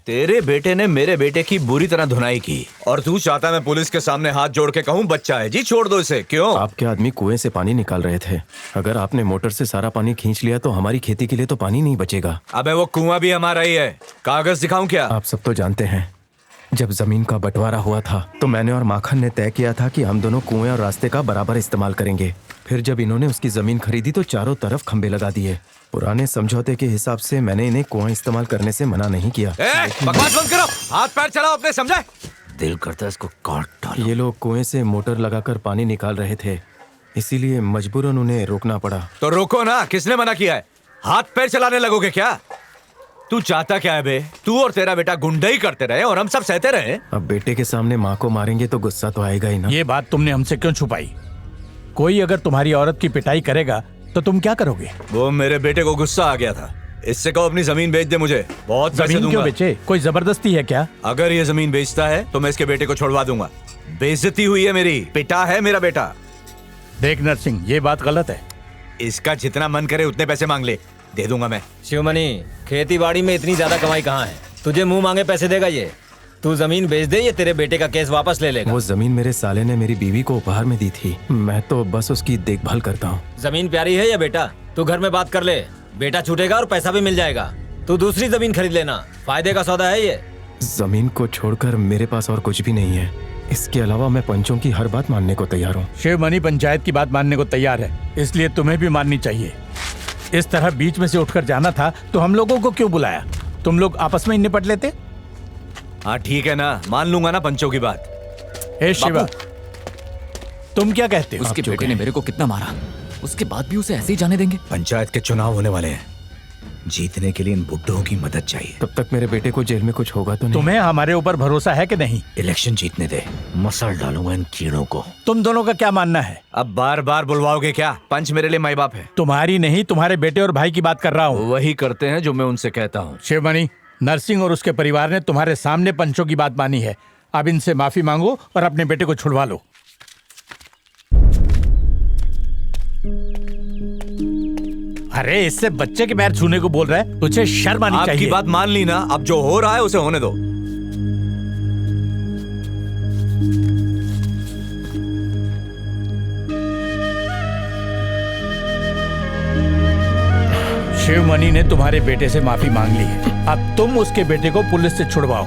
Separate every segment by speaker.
Speaker 1: तेरे बेटे ने मेरे बेटे की बुरी तरह धुनाई की और तू चाहता मैं पुलिस के सामने हाथ जोड़ के कहूँ बच्चा है जी छोड़ दो इसे, क्यों?
Speaker 2: आपके आदमी कुएं से पानी निकाल रहे थे। अगर आपने मोटर से सारा पानी खींच लिया तो हमारी खेती के लिए तो पानी नहीं बचेगा।
Speaker 1: अबे वो कुआं भी हमारा ही है, कागज दिखाऊं क्या?
Speaker 2: आप सब तो जानते हैं, जब जमीन का बंटवारा हुआ था तो मैंने और माखन ने तय किया था कि हम दोनों कुएं और रास्ते का बराबर इस्तेमाल करेंगे। फिर जब इन्होंने उसकी जमीन खरीदी तो चारों तरफ खंबे लगा दिए। पुराने समझौते के हिसाब से मैंने इन्हें कुआं इस्तेमाल करने से मना नहीं किया।
Speaker 1: बकवास बंद करो, हाथ पैर चलाओ अपने, समझे? दिल करता है इसको काट डालो।
Speaker 2: ये लोग कुएं से मोटर लगाकर पानी निकाल रहे थे, इसीलिए मजबूरन उन्हें रोकना पड़ा।
Speaker 1: तो रोको ना, किसने मना किया है? हाथ पैर चलाने लगोगे क्या? तू चाहता क्या है बे? तू और तेरा बेटा गुंडई करते रहे और हम सब सहते रहे।
Speaker 2: अब बेटे के सामने माँ को मारेंगे तो गुस्सा तो आएगा ही ना।
Speaker 3: ये बात तुमने हमसे क्यों छुपाई? कोई अगर तुम्हारी औरत की पिटाई करेगा तो तुम क्या करोगे?
Speaker 1: वो मेरे बेटे को गुस्सा आ गया था, इससे कहो अपनी जमीन बेच दे मुझे, बहुत पैसे
Speaker 3: जमीन
Speaker 1: दूंगा।
Speaker 3: क्यों बेचे? कोई जबरदस्ती है क्या?
Speaker 1: अगर ये जमीन बेचता है तो मैं इसके बेटे को छोड़वा दूंगा। बेइज्जती हुई है मेरी, पिटा है मेरा बेटा।
Speaker 3: देख नरसिंह, ये बात गलत है।
Speaker 1: इसका जितना मन करे उतने पैसे मांग ले, दे दूंगा मैं।
Speaker 4: शिवमणि, खेती बाड़ी में इतनी ज्यादा कमाई कहाँ है? तुझे मुंह मांगे पैसे देगा ये? तू जमीन बेच दे, ये तेरे बेटे का केस वापस ले लेगा।
Speaker 2: वो जमीन मेरे साले ने मेरी बीवी को उपहार में दी थी, मैं तो बस उसकी देखभाल करता हूँ।
Speaker 4: जमीन प्यारी है या बेटा? तू घर में बात कर ले, बेटा छूटेगा और पैसा भी मिल जाएगा। तू दूसरी जमीन खरीद लेना, फायदे का सौदा है ये।
Speaker 2: जमीन को छोड़कर मेरे पास और कुछ भी नहीं है। इसके अलावा मैं पंचों की हर बात मानने को तैयार हूँ।
Speaker 3: शिवमणि पंचायत की बात मानने को तैयार है, इसलिए तुम्हें भी माननी चाहिए। इस तरह बीच में से उठकर जाना था तो हम लोगों को क्यों बुलाया? तुम लोग आपस में ही निपट लेते।
Speaker 1: हाँ ठीक है ना, मान लूंगा ना पंचों की बात।
Speaker 3: हे शिवा, तुम क्या कहते हो?
Speaker 5: उसके बेटे ने मेरे को कितना मारा, उसके बाद भी उसे ऐसे ही जाने देंगे?
Speaker 1: पंचायत के चुनाव होने वाले हैं, जीतने के लिए इन बुड्ढों की मदद चाहिए।
Speaker 2: तब तक मेरे बेटे को जेल में कुछ होगा तो नहीं?
Speaker 3: तुम्हें हमारे ऊपर भरोसा है कि नहीं?
Speaker 1: इलेक्शन जीतने दे, मसल डालूंगा इन कीड़ों को।
Speaker 3: तुम दोनों का क्या मानना है?
Speaker 1: अब बार बार बुलवाओगे क्या? पंच मेरे लिए माई बाप है।
Speaker 3: तुम्हारी नहीं, तुम्हारे बेटे और भाई की बात कर रहा हूँ।
Speaker 1: वही करते हैं जो मैं उनसे कहता हूँ।
Speaker 3: शिवमणि, नरसिंह और उसके परिवार ने तुम्हारे सामने पंचों की बात मानी है। अब इनसे माफी मांगो और अपने बेटे को छुड़वा लो। अरे इससे बच्चे के पैर छूने को बोल रहा है, तुझे शर्म आनी चाहिए।
Speaker 1: आपकी बात मान ली ना, अब जो हो रहा है उसे होने दो।
Speaker 3: शिवमणि ने तुम्हारे बेटे से माफी मांग ली है, अब तुम उसके बेटे को पुलिस से छुड़वाओ।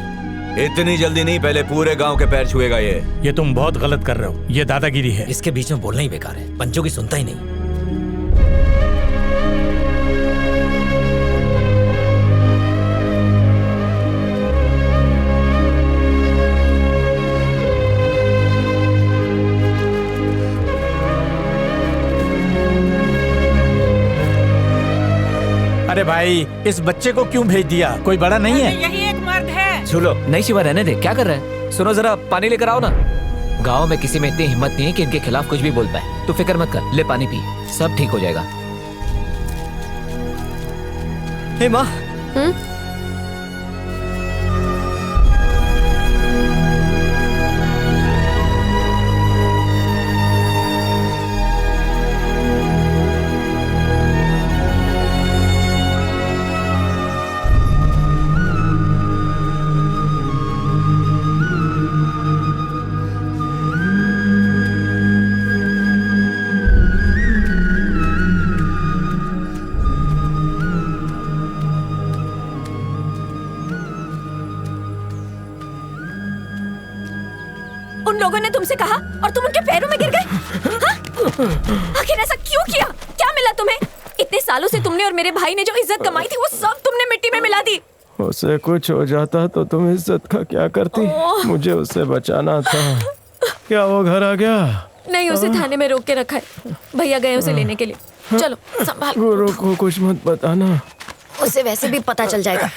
Speaker 1: इतनी जल्दी नहीं, पहले पूरे गांव के पैर छुएगा ये।
Speaker 3: तुम बहुत गलत कर रहे हो, ये दादागिरी है।
Speaker 4: इसके बीच में बोलना ही बेकार है, पंचों की सुनता ही नहीं।
Speaker 3: अरे भाई, इस बच्चे को क्यों भेज दिया? कोई बड़ा नहीं है?
Speaker 6: यही एक मर्द है।
Speaker 5: सुनो, नहीं शिवा, रहने दे, क्या कर रहा है? सुनो जरा, पानी लेकर आओ ना। गांव में किसी में इतनी हिम्मत नहीं है कि इनके खिलाफ कुछ भी बोल पाए। तू फिक्र मत कर, ले पानी पी, सब ठीक हो जाएगा।
Speaker 4: हे माँ,
Speaker 6: उन लोगों ने तुमसे कहा और तुम उनके पैरों में गिर गए? हाँ? आखिर ऐसा क्यों किया? क्या मिला तुम्हें? इतने सालों से तुमने और मेरे भाई ने जो इज्जत कमाई थी वो सब तुमने मिट्टी में मिला दी।
Speaker 2: उसे कुछ हो जाता तो तुम इज्जत का क्या करती? मुझे उसे बचाना था। क्या वो घर आ गया?
Speaker 6: नहीं, उसे थाने में रोक के रखा है, भैया गए उसे लेने के लिए। चलो संभाल।
Speaker 2: गुरु को कुछ मत बताना,
Speaker 6: उसे वैसे भी पता चल जाएगा।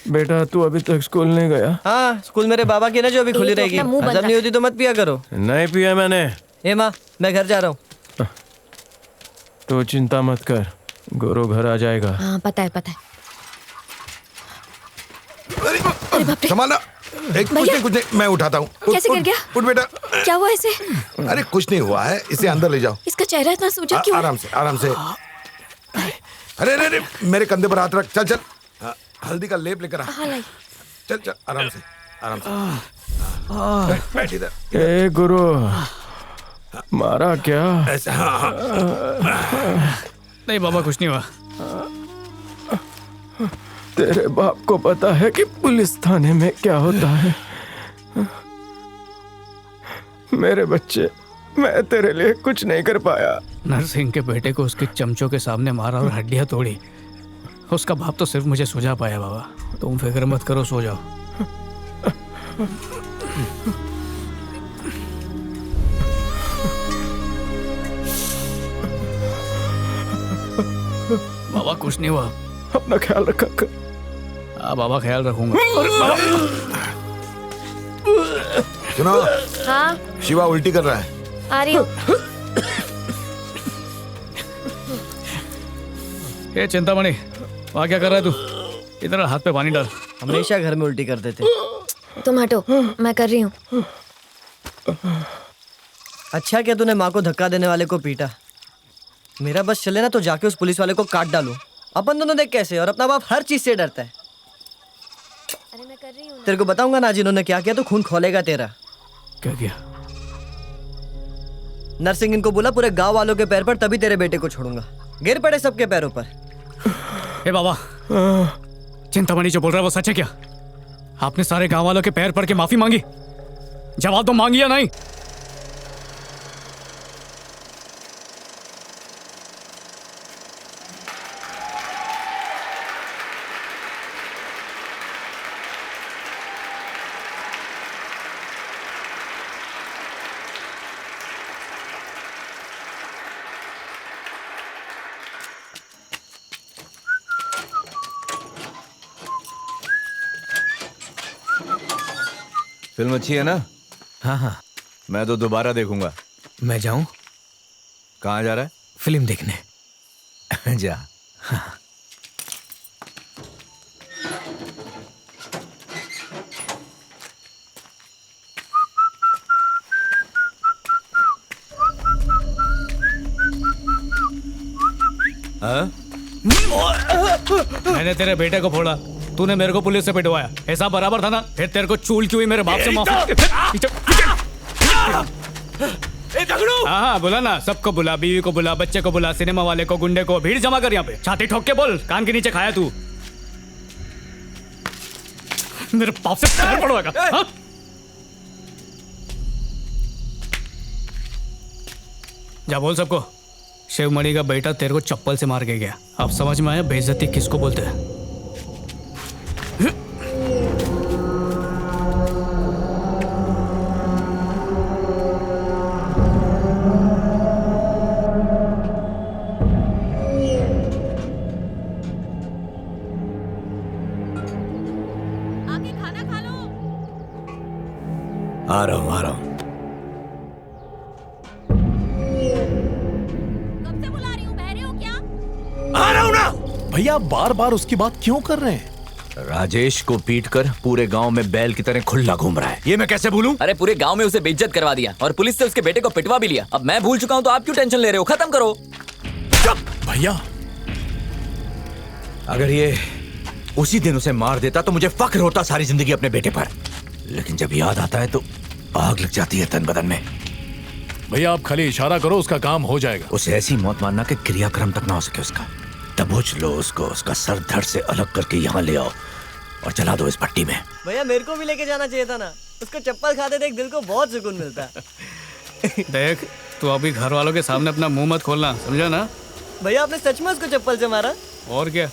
Speaker 2: बेटा तू अभी तक स्कूल नहीं गया?
Speaker 4: हाँ, स्कूल मेरे बाबा की ना जो अभी खुली रहेगी। जब नहीं होती तो मत पिया करो।
Speaker 2: नहीं पिया मैंने।
Speaker 4: ए माँ, मैं घर जा रहा हूँ।
Speaker 2: तो चिंता मत कर, गुरु घर आ जाएगा।
Speaker 6: हाँ पता है पता है।
Speaker 7: संभालना। कुछ नहीं, मैं उठाता हूँ।
Speaker 6: कैसे गिर गया?
Speaker 7: उठ बेटा।
Speaker 6: क्या हुआ इसे?
Speaker 7: अरे कुछ नहीं हुआ है, इसे अंदर ले जाओ।
Speaker 6: इसका चेहरा इतना सूजा क्यों?
Speaker 7: आराम से, आराम से। अरे अरे अरे, मेरे कंधे पर हाथ रख। चल चल, हल्दी का लेप लेकर आ।
Speaker 6: हाँ लाई।
Speaker 7: चल चल आराम से आराम से बैठ इधर
Speaker 2: ए गुरु, मारा क्या?
Speaker 7: ऐसा हाँ हाँ
Speaker 8: नहीं बाबा, कुछ नहीं हुआ।
Speaker 2: तेरे बाप को पता है कि पुलिस थाने में क्या होता है? मेरे बच्चे, मैं तेरे लिए कुछ नहीं कर पाया।
Speaker 8: नरसिंह के बेटे को उसके चमचों के सामने मारा और हड्डियां तोड़ी। उसका बाप तो सिर्फ मुझे सुझा पाया बाबा। तुम फिक्र मत करो, सो जाओ। बाबा कुछ नहीं हुआ।
Speaker 2: अपना ख्याल रखा कर।
Speaker 8: हाँ बाबा, ख्याल रखूंगा।
Speaker 7: सुनो,
Speaker 6: हाँ
Speaker 7: शिवा उल्टी कर रहा है।
Speaker 6: आ रही हूँ।
Speaker 8: ये चिंतामणि, वहाँ क्या कर रहा है तू? इधर हाथ पे पानी डाल।
Speaker 9: हमेशा घर में उल्टी करते थे।
Speaker 6: तुम हटो, मैं कर रही हूँ।
Speaker 9: अच्छा क्या तूने माँ को धक्का देने वाले को पीटा? मेरा बस चले ना तो जाके उस पुलिस वाले को काट डालूं। अपन दोनों देख कैसे, और अपना बाप हर चीज से डरता है।
Speaker 6: अरे मैं कर रही हूँ।
Speaker 9: तेरे को बताऊंगा ना जिन्होंने क्या किया तो खून खोलेगा तेरा।
Speaker 8: क्या किया?
Speaker 9: नरसिंह इनको बोला पूरे गांव वालों के पैर पर, तभी तेरे बेटे को छोड़ूंगा। गिर पड़े सबके पैरों पर।
Speaker 8: ए बाबा, चिंतामणि जो बोल रहा है वो सच है क्या? आपने सारे गांव वालों के पैर पड़ के माफी मांगी? जवाब तो मांगी या नहीं?
Speaker 1: फिल्म अच्छी है ना?
Speaker 5: हाँ हाँ,
Speaker 1: मैं तो दोबारा देखूंगा।
Speaker 5: मैं जाऊं
Speaker 1: कहाँ जा रहा
Speaker 5: फिल्म देखने?
Speaker 1: है? जा। हाँ?
Speaker 8: मैंने तेरे बेटे को फोड़ा, तूने मेरे को पुलिस से पिटवाया। ऐसा बराबर था ना? फिर तेरे को चूल क्यों हुई मेरे बाप से माफी? हाँ हाँ, बुला ना, सबको बुला, बीवी को बुला, बच्चे को बुला, सिनेमा वाले को, गुंडे को, भीड़ जमा कर यहाँ पे। छाती ठोक के बोल, कान के नीचे खाया तू। मेरे बाप से पैर पड़वाएगा? हाँ? जा बोल सबको, शिवमणि का बेटा तेरे को चप्पल से मार के गया। अब समझ में आया बेइज्जती किसको बोलते हैं?
Speaker 6: आके खाना खा लो।
Speaker 1: आ रहा हूँ, आ रहा हूँ।
Speaker 6: कब से बुला रही हूँ, बहरे हो क्या?
Speaker 1: आ रहा हूँ ना।
Speaker 10: भैया आप बार बार उसकी बात क्यों कर रहे हैं?
Speaker 1: राजेश को पीटकर पूरे गांव में बैल की तरह खुला घूम रहा है, ये मैं कैसे भूलूं?
Speaker 5: अरे पूरे गांव में उसे बेइज्जत करवा दिया और पुलिस से उसके बेटे को पिटवा भी लिया। अब मैं भूल चुका हूँ तो आप क्यों टेंशन ले रहे हो? खत्म करो।
Speaker 10: भैया
Speaker 1: अगर ये उसी दिन उसे मार देता तो मुझे फक्र होता सारी जिंदगी अपने बेटे पर, लेकिन जब याद आता है तो आग लग जाती है तन बदन में।
Speaker 10: भैया आप खाली इशारा करो, उसका काम हो जाएगा।
Speaker 1: उसे ऐसी मौत मारना कि क्रियाक्रम तक ना हो सके उसका। दबोच लो उसको, उसका सर धड़ से अलग करके यहाँ ले आओ और चला दो इस भट्टी में।
Speaker 9: भैया मेरे को भी लेके जाना चाहिए था ना। उसको चप्पल खाते देख दिल को बहुत सुकून मिलता है।
Speaker 8: देख, तू अभी घर वालों के सामने अपना मुंह मत खोलना, समझा ना?
Speaker 9: भैया आपने सच में उसको चप्पल से मारा?
Speaker 8: और क्या,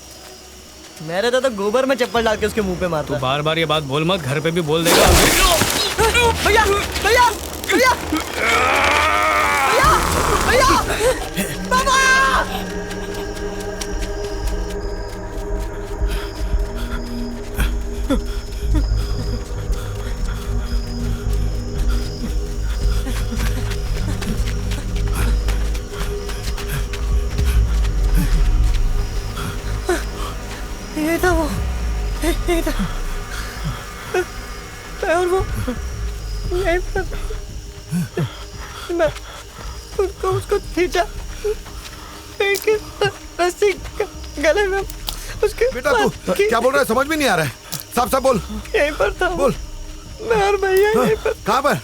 Speaker 9: मैं रहता तो गोबर में चप्पल डाल के उसके मुंह पे
Speaker 8: तू
Speaker 9: मारता।
Speaker 8: बार बार ये बात बोल मत, घर पे भी बोल देगा।
Speaker 9: भैया भैया भैया भैया भैया बाबा! ये था वो, ये था। और वो यहीं पर मैं उसको खींचा, रस्सी गले में उसके।
Speaker 7: बेटा तू क्या बोल रहा है समझ में नहीं आ रहा है। साफ साफ बोल।
Speaker 9: यहीं पर था
Speaker 7: बोल।
Speaker 9: मैं और भैया यहीं पर।
Speaker 7: कहाँ पर?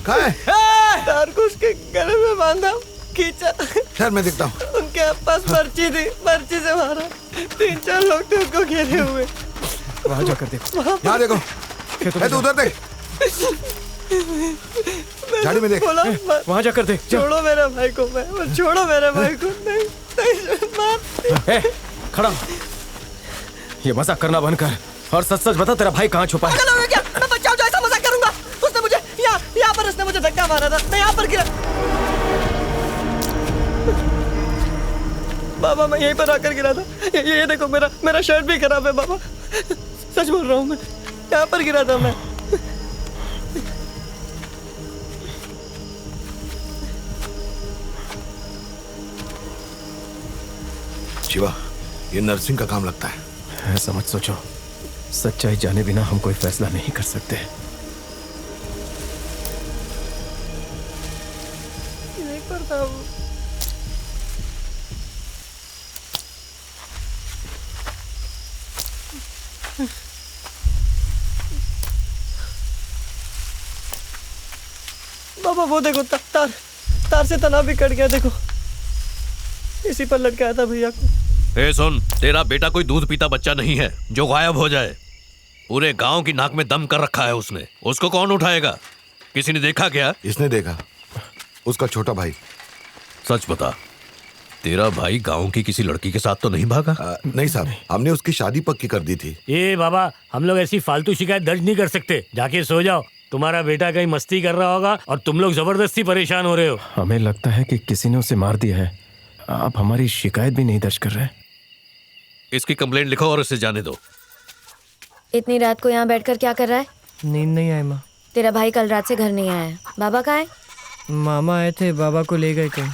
Speaker 7: कहाँ है?
Speaker 9: तार को उसके गले में बांधा, खींचा।
Speaker 7: ठहर मैं देखता हूँ।
Speaker 9: उनके पास पर्ची थी, पर्ची से मारा। 3-4 लोग थे उसको घेरे हुए।
Speaker 2: वहां जाकर देखो।
Speaker 7: यहाँ देखो। तू उधर देख। झाड़ी में देख।
Speaker 9: बोला
Speaker 2: वहां जाकर देख।
Speaker 9: छोड़ो मेरे भाई को, मैं छोड़ो मेरे भाई को। नहीं नहीं मार।
Speaker 2: ए, खड़ा हो। ये मजाक करना बंद कर और सच सच बता तेरा भाई कहाँ छुपा है।
Speaker 9: पागल हो गया क्या? मैं बचाओ जो ऐसा मजाक करूंगा। उसने मुझे यहाँ पर उसने मुझे धक्का मारा था, मैं यहाँ पर गिरा। बाबा मैं यहीं पर आकर गिरा था। ये देखो मेरा शर्ट भी खराब है बाबा, सच बोल रहा हूँ, मैं यहाँ पर गिरा था मैं।
Speaker 7: शिवा, ये नर्सिंग का काम लगता है।
Speaker 2: ऐसा मत सोचो, सच्चाई जाने बिना हम कोई फैसला नहीं कर सकते।
Speaker 9: यहीं पर था वो। बाबा वो देखो तार से तना भी कट गया, देखो इसी पर लटकाया था भैया को।
Speaker 11: ए सुन, तेरा बेटा कोई दूध पीता बच्चा नहीं है जो गायब हो जाए। पूरे गांव की नाक में दम कर रखा है उसने। उसको कौन उठाएगा? किसी ने देखा क्या?
Speaker 7: इसने देखा, उसका छोटा भाई।
Speaker 11: सच बता, तेरा भाई गांव की किसी लड़की के साथ तो नहीं भागा?
Speaker 7: नहीं साहब, हमने उसकी शादी पक्की कर दी थी।
Speaker 12: ए बाबा, हम लोग ऐसी फालतू शिकायत दर्ज नहीं कर सकते। जाके सो जाओ, तुम्हारा बेटा कहीं मस्ती कर रहा होगा और तुम लोग जबरदस्ती परेशान हो रहे हो।
Speaker 2: हमें लगता है कि किसी ने उसे मार दिया है। आप हमारी शिकायत भी नहीं दर्ज कर रहे।
Speaker 11: इसकी कंप्लेंट लिखो और इसे जाने दो।
Speaker 6: इतनी रात को यहाँ बैठकर क्या कर रहा है?
Speaker 9: नींद नहीं आई माँ।
Speaker 6: तेरा भाई कल रात से घर नहीं आया है। बाबा कहाँ है?
Speaker 9: मामा आए थे, बाबा को ले गए कहीं।